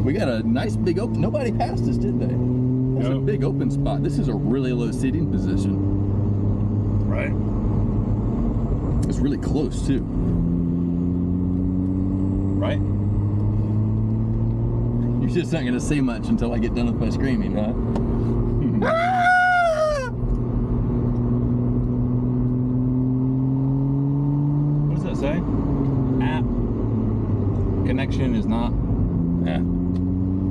We got a nice big open. Nobody passed us, did they? That's a big open spot. This is a really low seating position. Right. It's really close too. Right. You're just not gonna say much until I get done with my screaming, huh? What does that say? App connection is not. Yeah.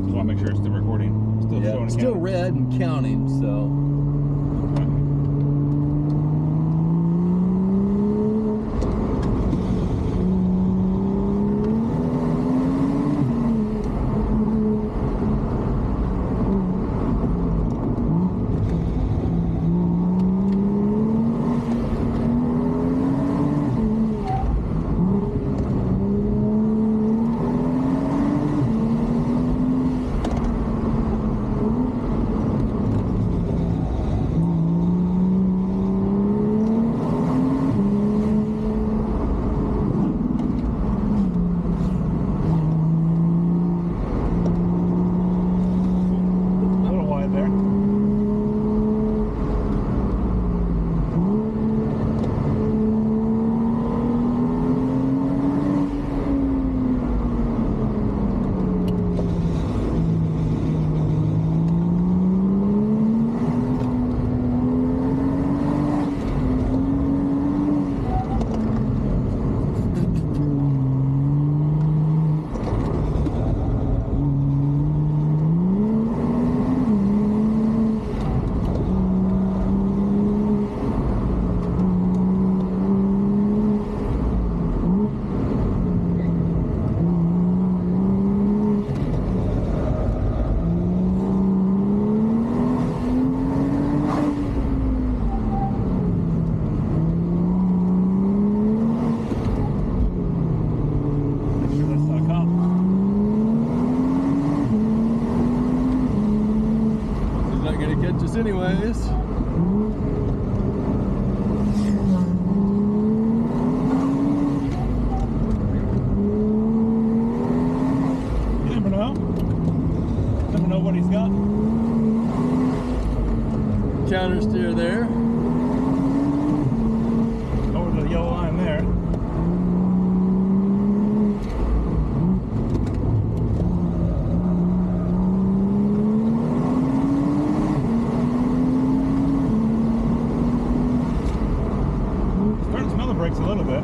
Just want to make sure it's still recording. Still showing. Still red and counting, so. Anyways, you never know. Never know what he's got. counter steer there. Over the yellow line there. Brakes a little bit.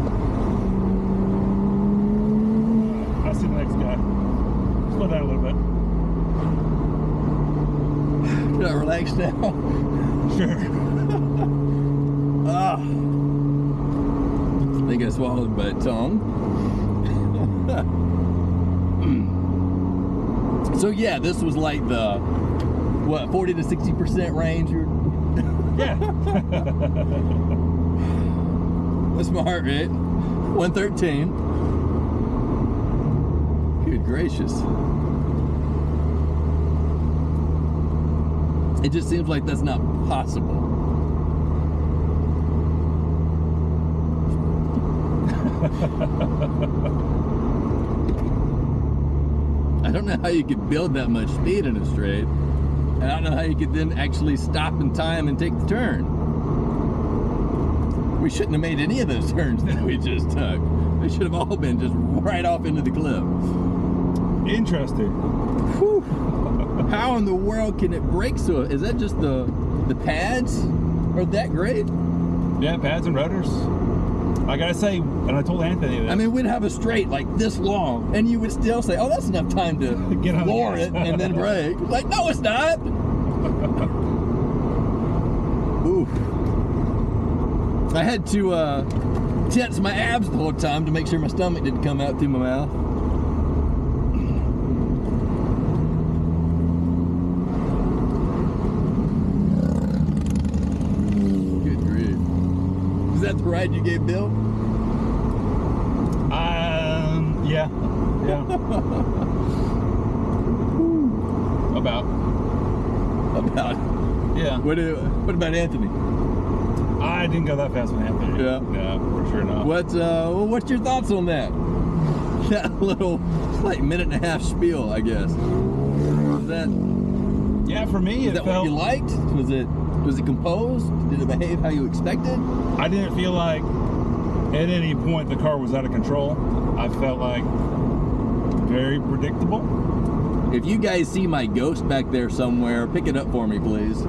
I see the next guy. Slow down a little bit. Can I relax now? Sure. I think I swallowed my tongue. So yeah, this was like the what, 40 to 60% range. Yeah. What's my heart rate? 113. Good gracious. It just seems like that's not possible. I don't know how you could build that much speed in a straight. And I don't know how you could then actually stop in time and take the turn. We shouldn't have made any of those turns that we just took. They should have all been just right off into the cliff. Interesting. Whew. How in the world can it break so? Is that just the pads are that great? Yeah, pads and rotors. I gotta say, and I told Anthony that. I mean, we'd have a straight like this long, and you would still say, "Oh, that's enough time to get on floor it and then brake." Like, no, it's not. Oof. I had to tense my abs the whole time to make sure my stomach didn't come out through my mouth. Good grief. Is that the ride you gave Bill? Yeah. Yeah. About. Yeah. What about Anthony? I didn't go that fast with Anthony. Yeah. No, for sure not. What's your thoughts on that? that little like minute and a half spiel, I guess. Was that? Yeah, for me, Is that what you liked? Was it composed? Did it behave how you expected? I didn't feel like at any point the car was out of control. I felt like very predictable. If you guys see my ghost back there somewhere, pick it up for me, please.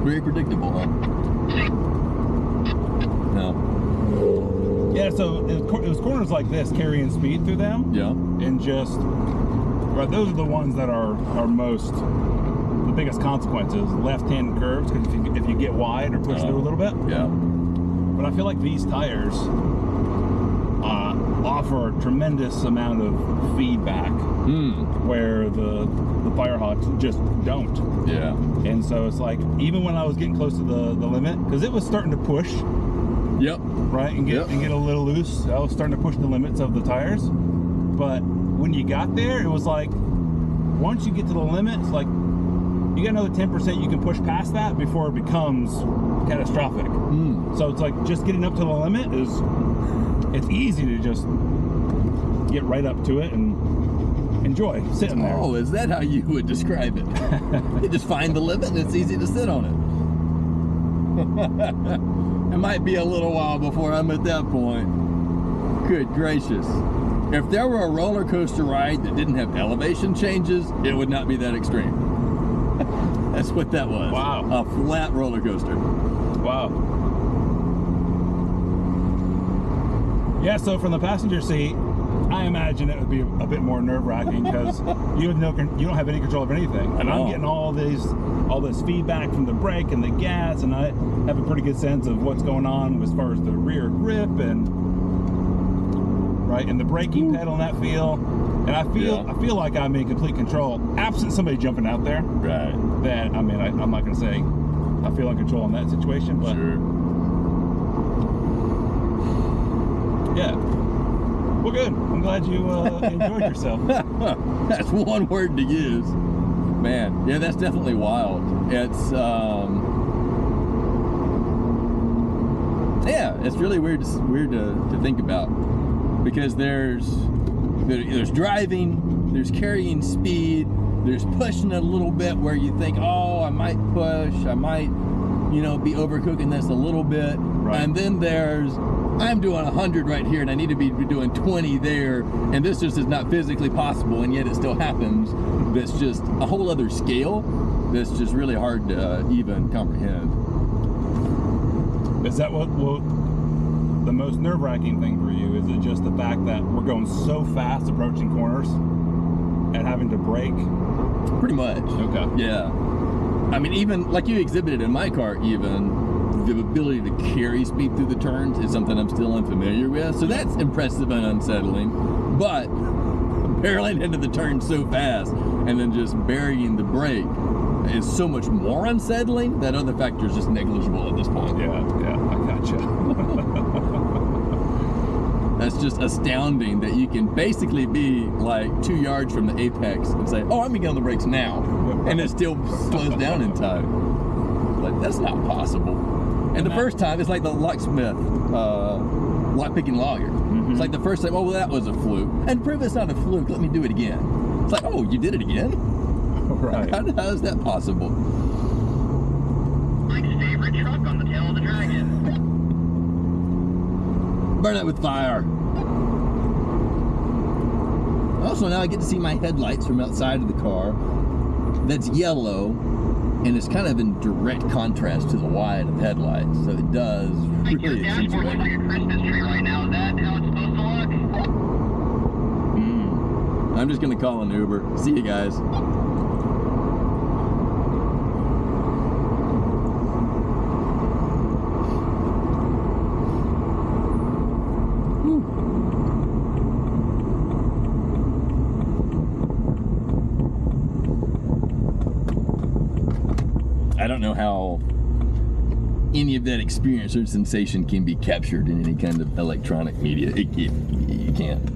Very predictable, huh? No. Yeah, so it was corners like this, carrying speed through them. Yeah. And just, right, those are the ones that are most, the biggest consequences. Left-hand curves, because if you get wide or push through a little bit. Yeah. But I feel like these tires offer a tremendous amount of feedback, where the Firehawks just don't. Yeah. And so it's like, even when I was getting close to the limit, because it was starting to push. Yep. Right, and get a little loose. I was starting to push the limits of the tires. But when you got there, it was like, once you get to the limit, it's like, you got another 10% you can push past that before it becomes catastrophic. So it's like, just getting up to the limit it's easy to just get right up to it and enjoy sitting there. Oh, is that how you would describe it? You just find the limit and it's easy to sit on it. It might be a little while before I'm at that point. Good gracious. If there were a roller coaster ride that didn't have elevation changes, it would not be that extreme. That's what that was. Wow. A flat roller coaster. Wow. Yeah, so from the passenger seat, I imagine it would be a bit more nerve-wracking because you don't have any control of anything, and I'm getting all this feedback from the brake and the gas, and I have a pretty good sense of what's going on as far as the rear grip and the braking pedal and that feel, and I feel like I'm in complete control, absent somebody jumping out there. Right. That I'm not going to say I feel in control in that situation, but sure. Yeah. Well, good. I'm glad you enjoyed yourself. That's one word to use. Man, yeah, that's definitely wild. It's, yeah, it's really weird to think about, because there's driving, there's carrying speed, there's pushing it a little bit where you think, oh, I might push, I might, be overcooking this a little bit. Right. And then I'm doing 100 right here and I need to be doing 20 there, and this just is not physically possible, and yet it still happens. That's just a whole other scale that's just really hard to even comprehend. Is that what the most nerve-wracking thing for you? Is it just the fact that we're going so fast approaching corners and having to brake? Pretty much. Okay. Yeah. I mean, even like you exhibited in my car, even the ability to carry speed through the turns is something I'm still unfamiliar with. So that's impressive and unsettling. But barreling into the turn so fast and then just burying the brake is so much more unsettling. That other factor is just negligible at this point. Yeah, I gotcha. That's just astounding that you can basically be like 2 yards from the apex and say, oh, I'm gonna get on the brakes now. And it still slows down in time. Like, that's not possible. And the first time, it's like the locksmith, lockpicking lawyer. It's like the first time, oh, well, that was a fluke. And to prove it's not a fluke, let me do it again. It's like, oh, you did it again? Right. How is that possible? Mike's favorite truck on the tail of the dragon. Burn it with fire. Also, now I get to see my headlights from outside of the car. That's yellow, and it's kind of in direct contrast to the white of the headlights, so it does really accentuate. Like your Christmas tree right now. Is that how it's supposed to look? I'm just gonna call an Uber. See you guys. I don't know how any of that experience or sensation can be captured in any kind of electronic media. You can't.